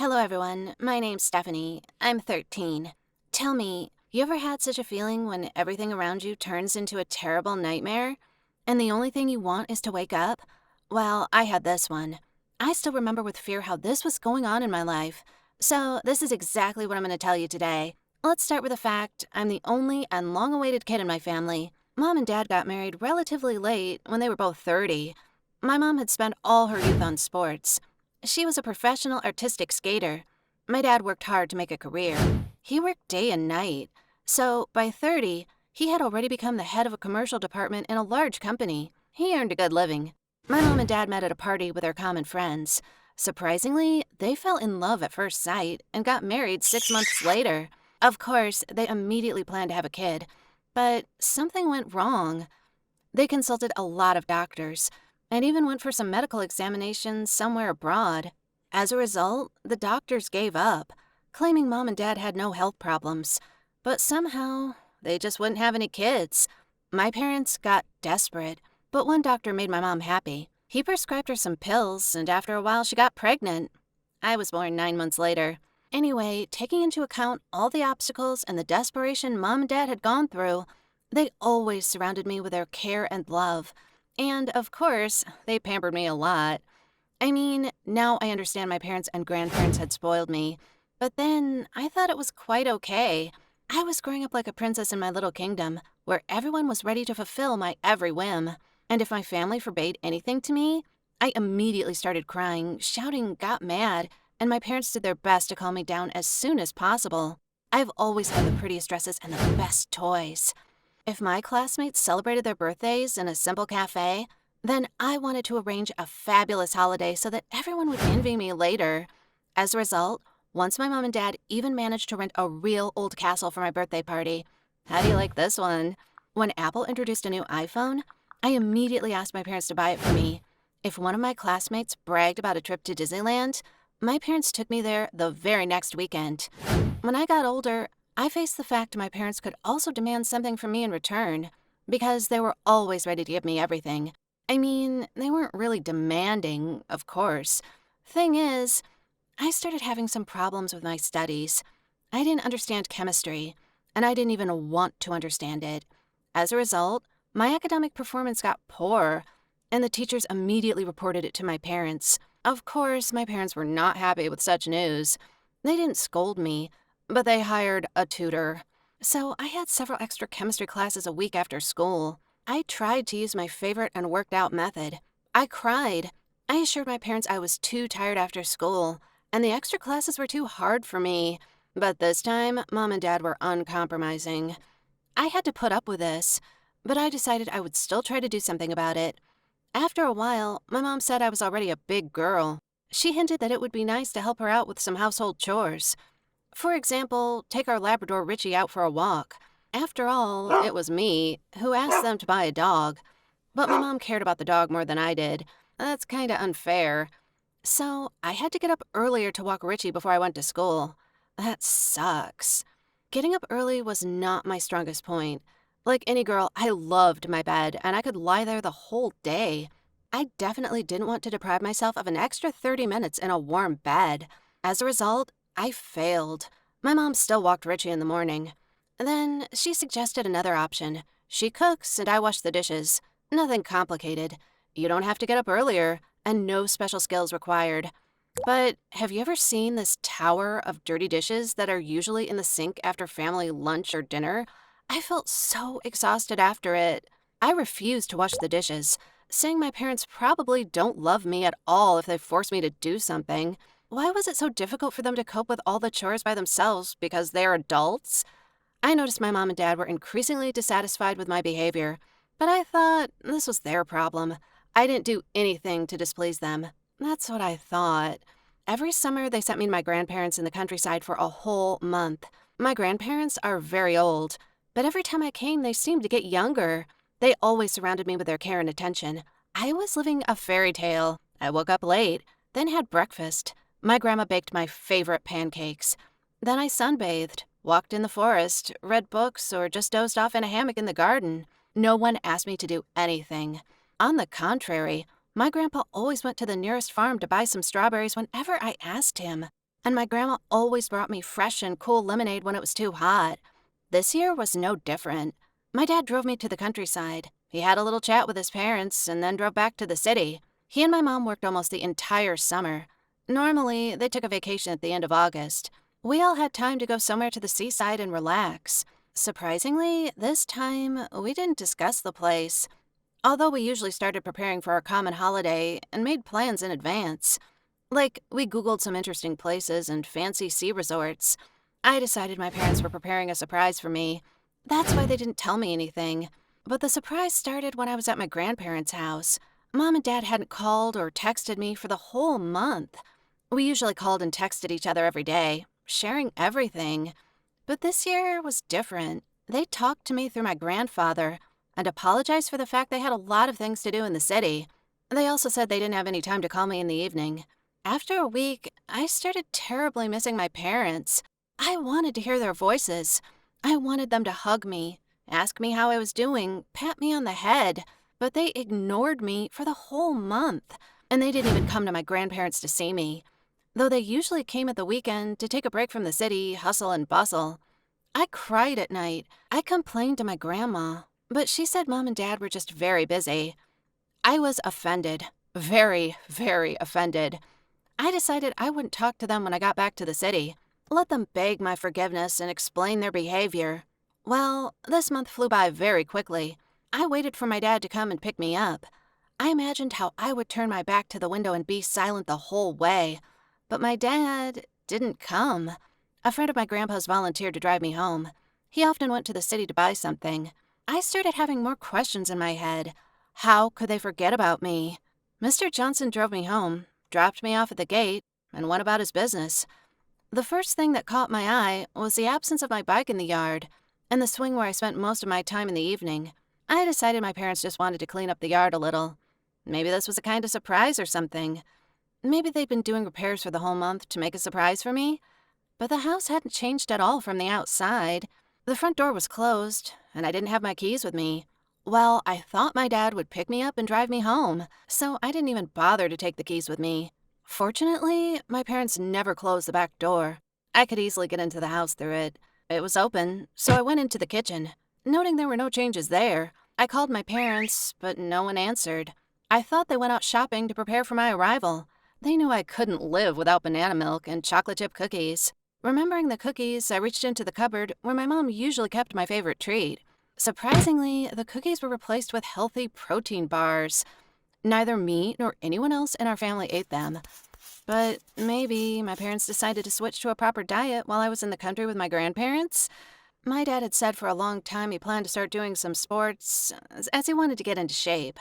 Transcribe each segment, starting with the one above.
Hello, everyone. My name's Stephanie. I'm 13. Tell me, you ever had such a feeling when everything around you turns into a terrible nightmare? And the only thing you want is to wake up? Well, I had this one. I still remember with fear how this was going on in my life. So, this is exactly what I'm going to tell you today. Let's start with the fact I'm the only and long awaited kid in my family. Mom and Dad got married relatively late when they were both 30. My mom had spent all her youth on sports. She was a professional artistic skater. My dad worked hard to make a career. He worked day and night. So, by 30, he had already become the head of a commercial department in a large company. He earned a good living. My mom and dad met at a party with their common friends. Surprisingly, they fell in love at first sight and got married 6 months later. Of course, they immediately planned to have a kid. But something went wrong. They consulted a lot of doctors and even went for some medical examinations somewhere abroad. As a result, the doctors gave up, claiming mom and dad had no health problems. But somehow, they just wouldn't have any kids. My parents got desperate, but one doctor made my mom happy. He prescribed her some pills, and after a while, she got pregnant. I was born 9 months later. Anyway, taking into account all the obstacles and the desperation mom and dad had gone through, they always surrounded me with their care and love. And, of course, they pampered me a lot. I mean, now I understand my parents and grandparents had spoiled me. But then, I thought it was quite okay. I was growing up like a princess in my little kingdom, where everyone was ready to fulfill my every whim. And if my family forbade anything to me, I immediately started crying, shouting, got mad, and my parents did their best to calm me down as soon as possible. I've always had the prettiest dresses and the best toys. If my classmates celebrated their birthdays in a simple cafe, then I wanted to arrange a fabulous holiday so that everyone would envy me later. As a result, once my mom and dad even managed to rent a real old castle for my birthday party. How do you like this one? When Apple introduced a new iPhone, I immediately asked my parents to buy it for me. If one of my classmates bragged about a trip to Disneyland, my parents took me there the very next weekend. When I got older, I faced the fact my parents could also demand something from me in return, because they were always ready to give me everything. I mean, they weren't really demanding, of course. Thing is, I started having some problems with my studies. I didn't understand chemistry, and I didn't even want to understand it. As a result, my academic performance got poor, and the teachers immediately reported it to my parents. Of course, my parents were not happy with such news. They didn't scold me, but they hired a tutor. So I had several extra chemistry classes a week after school. I tried to use my favorite and worked out method. I cried. I assured my parents I was too tired after school, and the extra classes were too hard for me. But this time, Mom and Dad were uncompromising. I had to put up with this, but I decided I would still try to do something about it. After a while, my mom said I was already a big girl. She hinted that it would be nice to help her out with some household chores. For example, take our Labrador Richie out for a walk. After all, it was me who asked them to buy a dog. But my mom cared about the dog more than I did. That's kinda unfair. So I had to get up earlier to walk Richie before I went to school. That sucks. Getting up early was not my strongest point. Like any girl, I loved my bed, and I could lie there the whole day. I definitely didn't want to deprive myself of an extra 30 minutes in a warm bed. As a result, I failed. My mom still walked Richie in the morning. Then she suggested another option. She cooks and I wash the dishes. Nothing complicated. You don't have to get up earlier, and no special skills required. But have you ever seen this tower of dirty dishes that are usually in the sink after family lunch or dinner? I felt so exhausted after it. I refused to wash the dishes, saying my parents probably don't love me at all if they force me to do something. Why was it so difficult for them to cope with all the chores by themselves because they're adults? I noticed my mom and dad were increasingly dissatisfied with my behavior, but I thought this was their problem. I didn't do anything to displease them. That's what I thought. Every summer, they sent me to my grandparents in the countryside for a whole month. My grandparents are very old, but every time I came, they seemed to get younger. They always surrounded me with their care and attention. I was living a fairy tale. I woke up late, then had breakfast. My grandma baked my favorite pancakes. Then I sunbathed, walked in the forest, read books, or just dozed off in a hammock in the garden. No one asked me to do anything. On the contrary, my grandpa always went to the nearest farm to buy some strawberries whenever I asked him. And my grandma always brought me fresh and cool lemonade when it was too hot. This year was no different. My dad drove me to the countryside. He had a little chat with his parents and then drove back to the city. He and my mom worked almost the entire summer. Normally, they took a vacation at the end of August. We all had time to go somewhere to the seaside and relax. Surprisingly, this time, we didn't discuss the place. Although we usually started preparing for our common holiday and made plans in advance. Like, we Googled some interesting places and fancy sea resorts. I decided my parents were preparing a surprise for me. That's why they didn't tell me anything. But the surprise started when I was at my grandparents' house. Mom and Dad hadn't called or texted me for the whole month. We usually called and texted each other every day, sharing everything. But this year was different. They talked to me through my grandfather and apologized for the fact they had a lot of things to do in the city. They also said they didn't have any time to call me in the evening. After a week, I started terribly missing my parents. I wanted to hear their voices. I wanted them to hug me, ask me how I was doing, pat me on the head, but they ignored me for the whole month, and they didn't even come to my grandparents to see me, though they usually came at the weekend to take a break from the city, hustle and bustle. I cried at night. I complained to my grandma, but she said Mom and Dad were just very busy. I was offended. Very, very offended. I decided I wouldn't talk to them when I got back to the city. Let them beg my forgiveness and explain their behavior. Well, this month flew by very quickly. I waited for my dad to come and pick me up. I imagined how I would turn my back to the window and be silent the whole way. But my dad didn't come. A friend of my grandpa's volunteered to drive me home. He often went to the city to buy something. I started having more questions in my head. How could they forget about me? Mr. Johnson drove me home, dropped me off at the gate, and went about his business. The first thing that caught my eye was the absence of my bike in the yard and the swing where I spent most of my time in the evening. I decided my parents just wanted to clean up the yard a little. Maybe this was a kind of surprise or something. Maybe they'd been doing repairs for the whole month to make a surprise for me. But the house hadn't changed at all from the outside. The front door was closed, and I didn't have my keys with me. Well, I thought my dad would pick me up and drive me home, so I didn't even bother to take the keys with me. Fortunately, my parents never closed the back door. I could easily get into the house through it. It was open, so I went into the kitchen. Noting there were no changes there, I called my parents, but no one answered. I thought they went out shopping to prepare for my arrival. They knew I couldn't live without banana milk and chocolate chip cookies. Remembering the cookies, I reached into the cupboard where my mom usually kept my favorite treat. Surprisingly, the cookies were replaced with healthy protein bars. Neither me nor anyone else in our family ate them. But maybe my parents decided to switch to a proper diet while I was in the country with my grandparents. My dad had said for a long time he planned to start doing some sports, as he wanted to get into shape.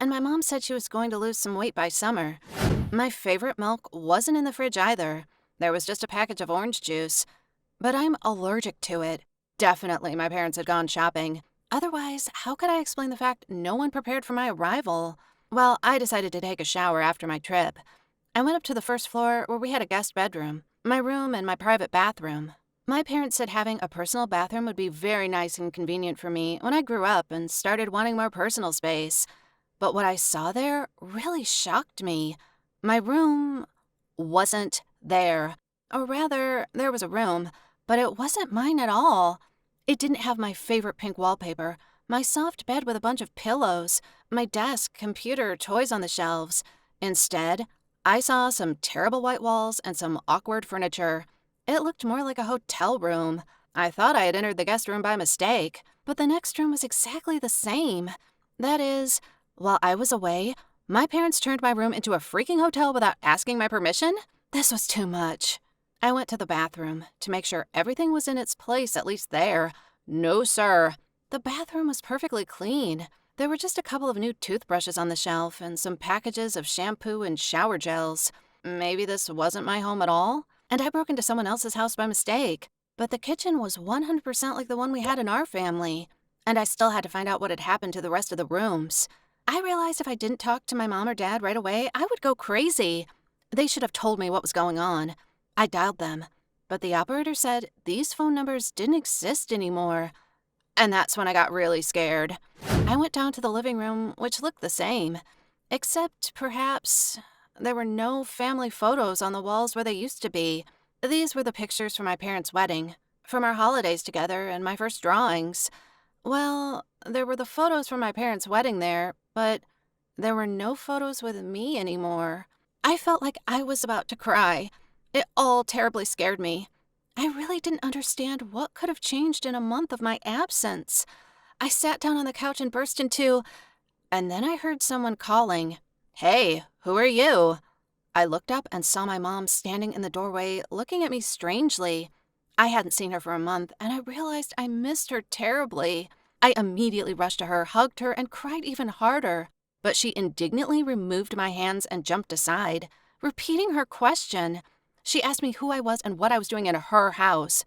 And my mom said she was going to lose some weight by summer. My favorite milk wasn't in the fridge either. There was just a package of orange juice. But I'm allergic to it. Definitely my parents had gone shopping. Otherwise, how could I explain the fact no one prepared for my arrival? Well, I decided to take a shower after my trip. I went up to the first floor where we had a guest bedroom, my room, and my private bathroom. My parents said having a personal bathroom would be very nice and convenient for me when I grew up and started wanting more personal space. But what I saw there really shocked me. My room wasn't there. Or rather, there was a room, but it wasn't mine at all. It didn't have my favorite pink wallpaper, my soft bed with a bunch of pillows, my desk, computer, toys on the shelves. Instead, I saw some terrible white walls and some awkward furniture. It looked more like a hotel room. I thought I had entered the guest room by mistake, but the next room was exactly the same. That is, while I was away, my parents turned my room into a freaking hotel without asking my permission? This was too much. I went to the bathroom to make sure everything was in its place, at least there. No, sir. The bathroom was perfectly clean. There were just a couple of new toothbrushes on the shelf and some packages of shampoo and shower gels. Maybe this wasn't my home at all, and I broke into someone else's house by mistake. But the kitchen was 100% like the one we had in our family, and I still had to find out what had happened to the rest of the rooms. I realized if I didn't talk to my mom or dad right away, I would go crazy. They should have told me what was going on. I dialed them, but the operator said these phone numbers didn't exist anymore. And that's when I got really scared. I went down to the living room, which looked the same, except perhaps there were no family photos on the walls where they used to be. These were the pictures from my parents' wedding, from our holidays together, and my first drawings. Well, there were the photos from my parents' wedding there, but there were no photos with me anymore. I felt like I was about to cry. It all terribly scared me. I really didn't understand what could have changed in a month of my absence. I sat down on the couch and burst into, and then I heard someone calling, "Hey, who are you?" I looked up and saw my mom standing in the doorway, looking at me strangely. I hadn't seen her for a month, and I realized I missed her terribly. I immediately rushed to her, hugged her, and cried even harder. But she indignantly removed my hands and jumped aside, repeating her question. She asked me who I was and what I was doing in her house.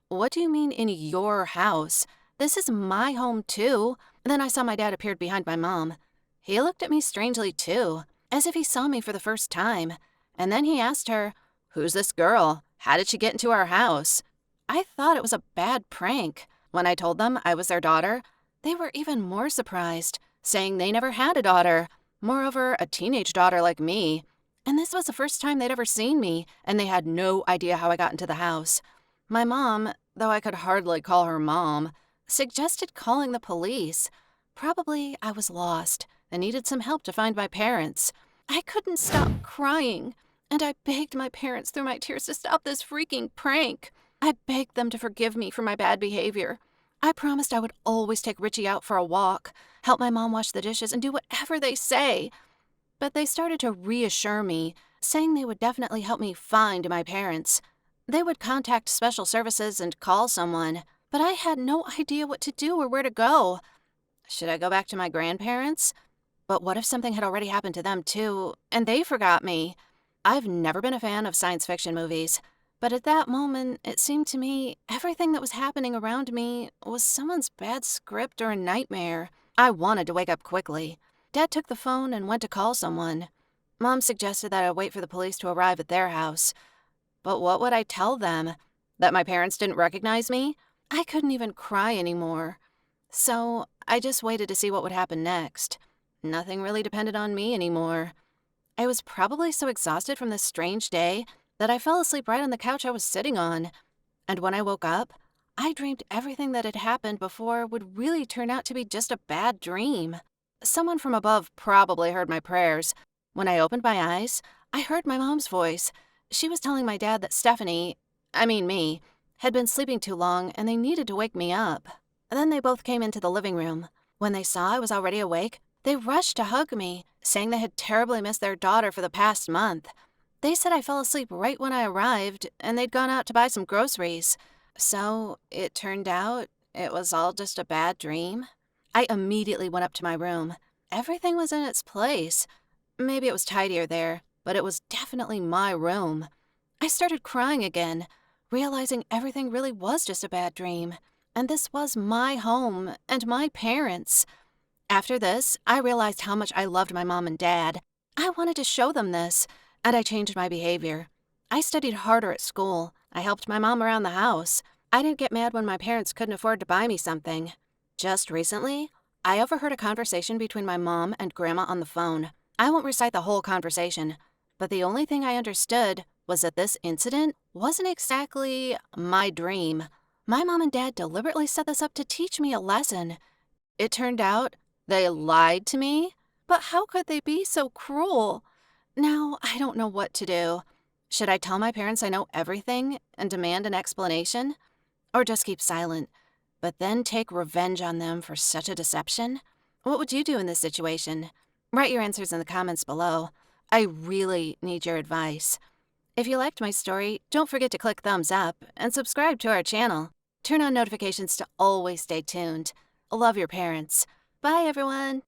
"What do you mean in your house? This is my home too." Then I saw my dad appeared behind my mom. He looked at me strangely too, as if he saw me for the first time. And then he asked her, "Who's this girl? How did she get into our house?" I thought it was a bad prank. When I told them I was their daughter, they were even more surprised, saying they never had a daughter, moreover, a teenage daughter like me. And this was the first time they'd ever seen me, and they had no idea how I got into the house. My mom, though I could hardly call her mom, suggested calling the police. Probably I was lost and needed some help to find my parents. I couldn't stop crying, and I begged my parents through my tears to stop this freaking prank. I begged them to forgive me for my bad behavior. I promised I would always take Richie out for a walk, help my mom wash the dishes, and do whatever they say. But they started to reassure me, saying they would definitely help me find my parents. They would contact special services and call someone, but I had no idea what to do or where to go. Should I go back to my grandparents? But what if something had already happened to them too, and they forgot me? I've never been a fan of science fiction movies, but at that moment, it seemed to me everything that was happening around me was someone's bad script or a nightmare. I wanted to wake up quickly. Dad took the phone and went to call someone. Mom suggested that I wait for the police to arrive at their house. But what would I tell them? That my parents didn't recognize me? I couldn't even cry anymore. So I just waited to see what would happen next. Nothing really depended on me anymore. I was probably so exhausted from this strange day that I fell asleep right on the couch I was sitting on. And when I woke up, I dreamed everything that had happened before would really turn out to be just a bad dream. Someone from above probably heard my prayers. When I opened my eyes, I heard my mom's voice. She was telling my dad that me, had been sleeping too long and they needed to wake me up. Then they both came into the living room. When they saw I was already awake, they rushed to hug me, saying they had terribly missed their daughter for the past month. They said I fell asleep right when I arrived, and they'd gone out to buy some groceries. So it turned out it was all just a bad dream. I immediately went up to my room. Everything was in its place. Maybe it was tidier there, but it was definitely my room. I started crying again, realizing everything really was just a bad dream. And this was my home and my parents. After this, I realized how much I loved my mom and dad. I wanted to show them this, and I changed my behavior. I studied harder at school. I helped my mom around the house. I didn't get mad when my parents couldn't afford to buy me something. Just recently, I overheard a conversation between my mom and Grandma on the phone. I won't recite the whole conversation, but the only thing I understood was that this incident wasn't exactly my dream. My mom and dad deliberately set this up to teach me a lesson. It turned out they lied to me, but how could they be so cruel? Now, I don't know what to do. Should I tell my parents I know everything and demand an explanation? Or just keep silent, but then take revenge on them for such a deception? What would you do in this situation? Write your answers in the comments below. I really need your advice. If you liked my story, don't forget to click thumbs up and subscribe to our channel. Turn on notifications to always stay tuned. Love your parents. Bye, everyone.